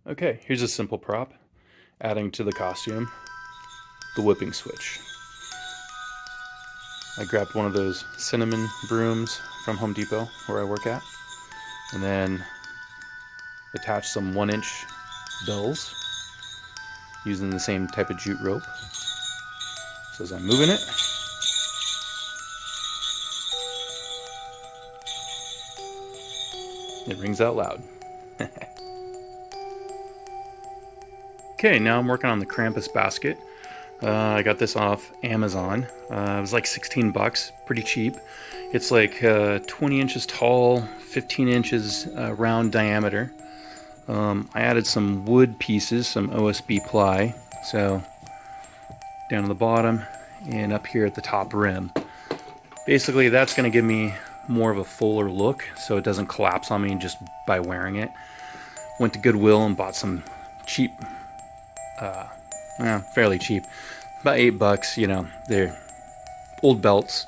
Okay, here's a simple prop, adding to the costume, the whipping switch. I grabbed one of those cinnamon brooms from Home Depot where I work at, and then attached some 1-inch bells using the same type of jute rope. So as I'm moving it, it rings out loud. Okay, now I'm working on the Krampus basket. I got this off Amazon. It was like 16 bucks, pretty cheap. It's like 20 inches tall, 15 inches round diameter. I added some wood pieces, some OSB ply, so down to the bottom and up here at the top rim. Basically, that's going to give me more of a fuller look, so it doesn't collapse on me just by wearing it. Went to Goodwill and bought some cheap, fairly cheap, about 8 bucks. You know, they're old belts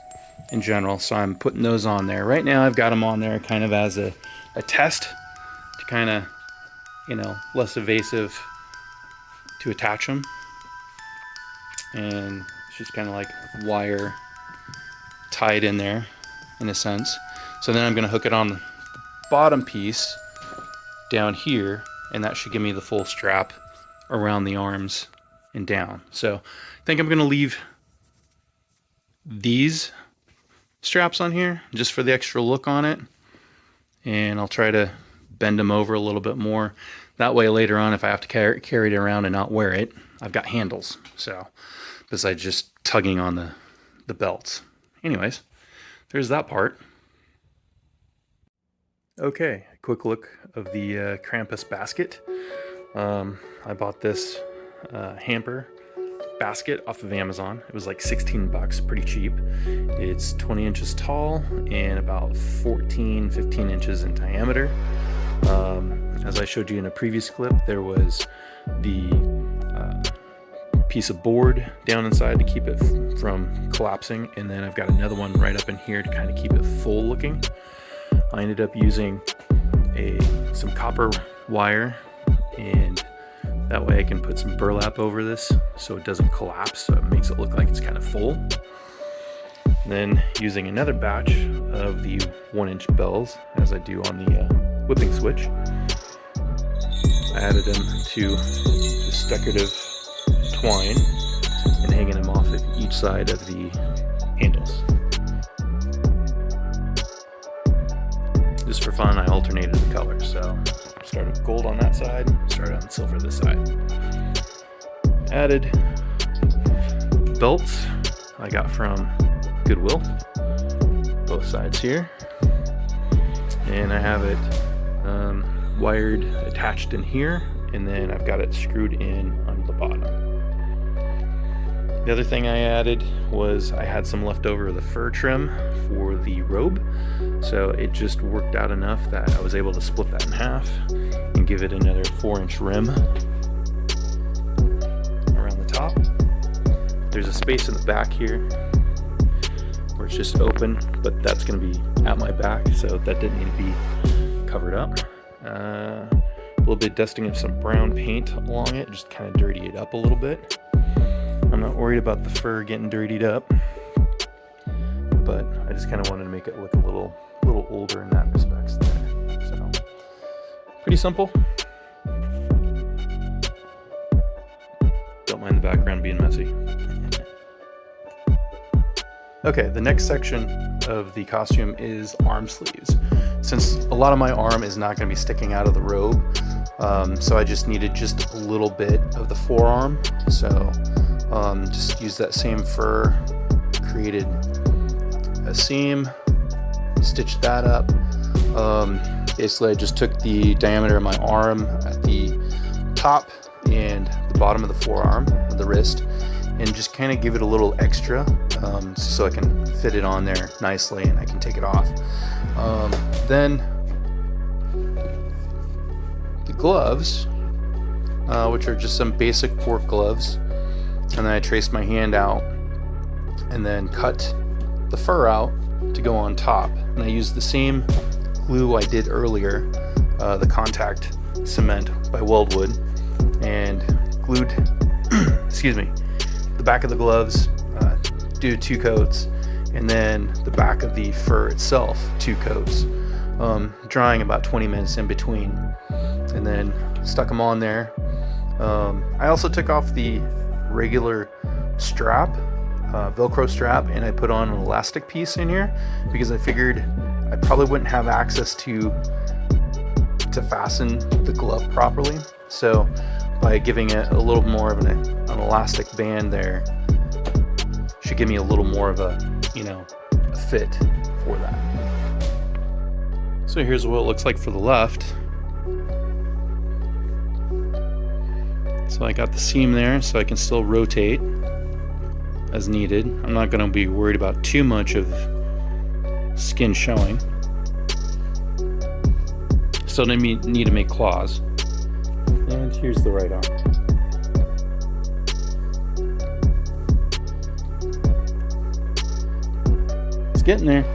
in general, so I'm putting those on there. Right now I've got them on there kind of as a test to kind of, you know, less evasive to attach them. And it's just kind of like wire tied in there in a sense. So then I'm going to hook it on the bottom piece down here, and that should give me the full strap around the arms and down. So I think I'm going to leave these straps on here just for the extra look on it, and I'll try to bend them over a little bit more. That way later on, if I have to carry it around and not wear it, I've got handles, so besides just tugging on the belts. Anyways, there's that part. Okay, quick look of the Krampus basket. I bought this hamper basket off of Amazon. It was like 16 bucks, pretty cheap. It's 20 inches tall and about 15 inches in diameter. As I showed you in a previous clip, there was the piece of board down inside to keep it from collapsing, and then I've got another one right up in here to kind of keep it full looking. I ended up using some copper wire, and that way I can put some burlap over this so it doesn't collapse, so it makes it look like it's kind of full. And then using another batch of the 1-inch bells, as I do on the whipping switch, I added them to this decorative twine and hanging them off of each side of the handles. Just for fun, I alternated the colors, so started gold on that side, started on silver this side. Added belts I got from Goodwill, both sides here, and I have it wired attached in here, and then I've got it screwed in on the bottom. The other thing I added was I had some left over of the fur trim for the robe, so it just worked out enough that I was able to split that in half and give it another 4-inch rim around the top. There's a space in the back here where it's just open, but that's going to be at my back, so that didn't need to be covered up. A little bit dusting of some brown paint along it, just kind of dirty it up a little bit. I'm not worried about the fur getting dirtied up, but I just kind of wanted to make it look a little older in that respect there. So, pretty simple. Don't mind the background being messy. Okay, the next section of the costume is arm sleeves. Since a lot of my arm is not going to be sticking out of the robe, so I just needed just a little bit of the forearm. So just use that same fur, created a seam, stitched that up. Basically I just took the diameter of my arm at the top and the bottom of the forearm, of the wrist, and just kind of give it a little extra so I can fit it on there nicely and I can take it off. Then the gloves, which are just some basic pork gloves, and then I traced my hand out and then cut the fur out to go on top, and I used the same glue I did earlier, the contact cement by Weldwood and glued excuse me, the back of the gloves, do 2 coats, and then the back of the fur itself 2 coats, drying about 20 minutes in between, and then stuck them on there. I also took off the regular strap, Velcro strap, and I put on an elastic piece in here because I figured I probably wouldn't have access to fasten the glove properly. So by giving it a little more of an elastic band there, should give me a little more of a, a fit for that. So here's what it looks like for the left. So I got the seam there so I can still rotate as needed. I'm not going to be worried about too much of skin showing. Still need to make claws. And here's the right arm. It's getting there.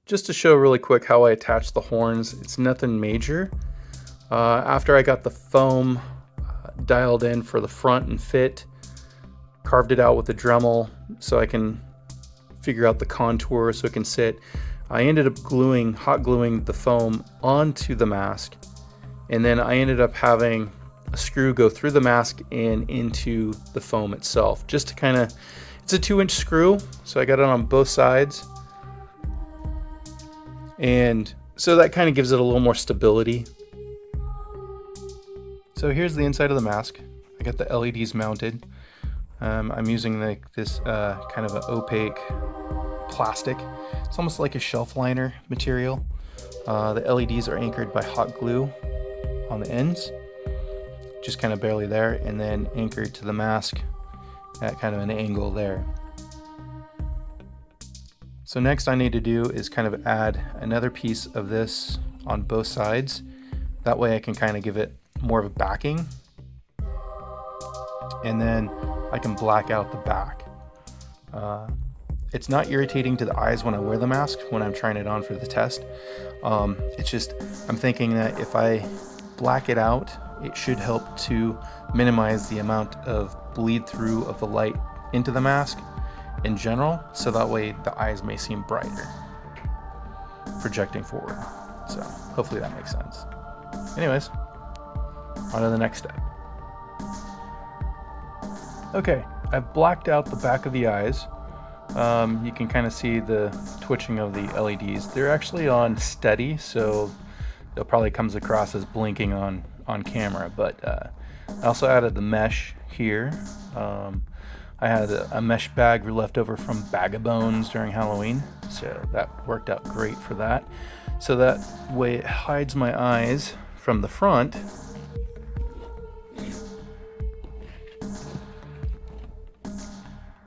Just to show really quick how I attach the horns, it's nothing major. After I got the foam dialed in for the front and fit, carved it out with a Dremel so I can figure out the contour so it can sit, I ended up hot gluing the foam onto the mask, and then I ended up having a screw go through the mask and into the foam itself, just to kind of, it's a 2-inch screw, so I got it on both sides, and so that kind of gives it a little more stability. So here's the inside of the mask. I got the LEDs mounted. I'm using this kind of an opaque plastic. It's almost like a shelf liner material. The LEDs are anchored by hot glue on the ends, just kind of barely there, and then anchored to the mask at kind of an angle there. So next I need to do is kind of add another piece of this on both sides. That way I can kind of give it more of a backing, and then I can black out the back. It's not irritating to the eyes when I wear the mask, when I'm trying it on for the test. It's just, I'm thinking that if I black it out, it should help to minimize the amount of bleed through of the light into the mask in general, so that way the eyes may seem brighter projecting forward. So hopefully that makes sense. Anyways, on to the next step. Okay, I've blacked out the back of the eyes. You can kind of see the twitching of the LEDs. They're actually on steady, so it probably comes across as blinking on camera, but I also added the mesh here. I had a mesh bag left over from Bag of Bones during Halloween, so that worked out great for that. So that way it hides my eyes from the front.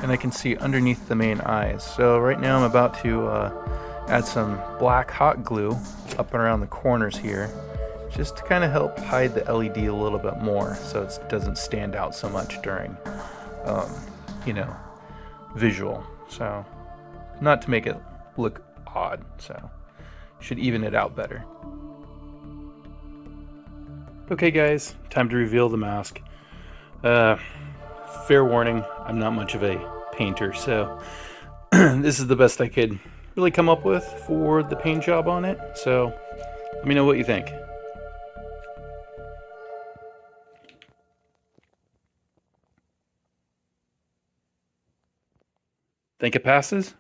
And I can see underneath the main eyes. So right now I'm about to add some black hot glue up and around the corners here, just to kind of help hide the LED a little bit more so it doesn't stand out so much during visual. So not to make it look odd, so should even it out better. Okay guys, time to reveal the mask. Fair warning, I'm not much of a painter, so this is the best I could really come up with for the paint job on it, so let me know what you think. Think it passes?